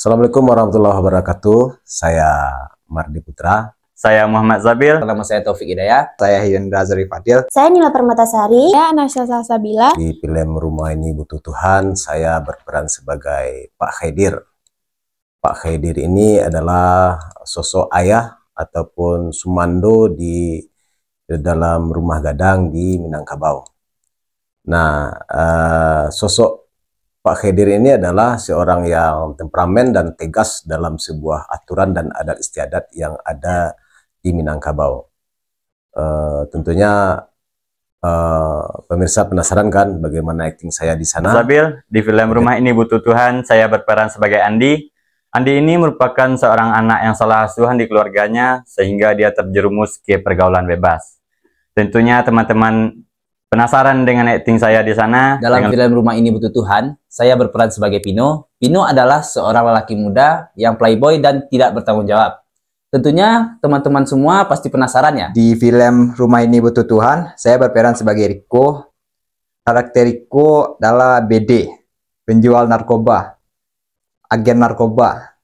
Assalamualaikum warahmatullahi wabarakatuh. Saya Mardi Putra. Saya Muhammad Zabil. Nama saya Taufik Hidayat. Saya Hyundra Azari Fadil. Saya Nila Permatasari. Saya Anasya Salsabila. Di film Rumah Ini Butuh Tuhan, saya berperan sebagai Pak Khaidir. Pak Khaidir ini adalah sosok ayah ataupun sumando di dalam rumah gadang di Minangkabau. Nah, sosok Pak Khaidir ini adalah seorang yang temperamen dan tegas dalam sebuah aturan dan adat istiadat yang ada di Minangkabau. Tentunya pemirsa penasaran kan bagaimana acting saya di sana? Zabil, di film Rumah Ini Butuh Tuhan, saya berperan sebagai Andi. Andi ini merupakan seorang anak yang salah asuhan di keluarganya sehingga dia terjerumus ke pergaulan bebas. Tentunya teman-teman penasaran dengan acting saya di sana. Dalam film Rumah Ini Butuh Tuhan, saya berperan sebagai Pino. Pino adalah seorang lelaki muda yang playboy dan tidak bertanggung jawab. Tentunya teman-teman semua pasti penasaran ya. Di film Rumah Ini Butuh Tuhan, saya berperan sebagai Riko. Karakter Riko adalah BD, penjual narkoba, agen narkoba.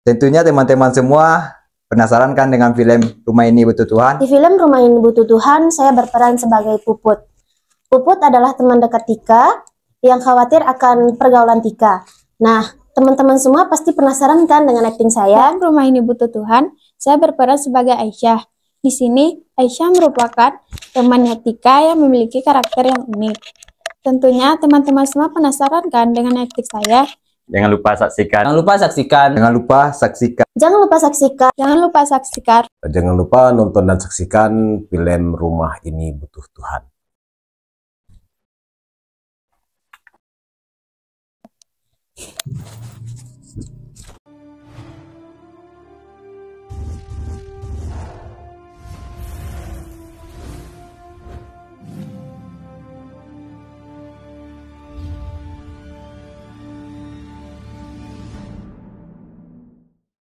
Tentunya teman-teman semua penasaran kan dengan film Rumah Ini Butuh Tuhan? Di film Rumah Ini Butuh Tuhan, saya berperan sebagai Puput. Puput adalah teman dekat Tika yang khawatir akan pergaulan Tika. Nah, teman-teman semua pasti penasaran kan dengan acting saya? Dalam Rumah Ini Butuh Tuhan, saya berperan sebagai Aisyah. Di sini, Aisyah merupakan temannya Tika yang memiliki karakter yang unik. Tentunya teman-teman semua penasaran kan dengan acting saya? Jangan lupa saksikan. Jangan lupa saksikan. Jangan lupa saksikan. Jangan lupa saksikan. Jangan lupa saksikan. Jangan lupa nonton dan saksikan film Rumah Ini Butuh Tuhan.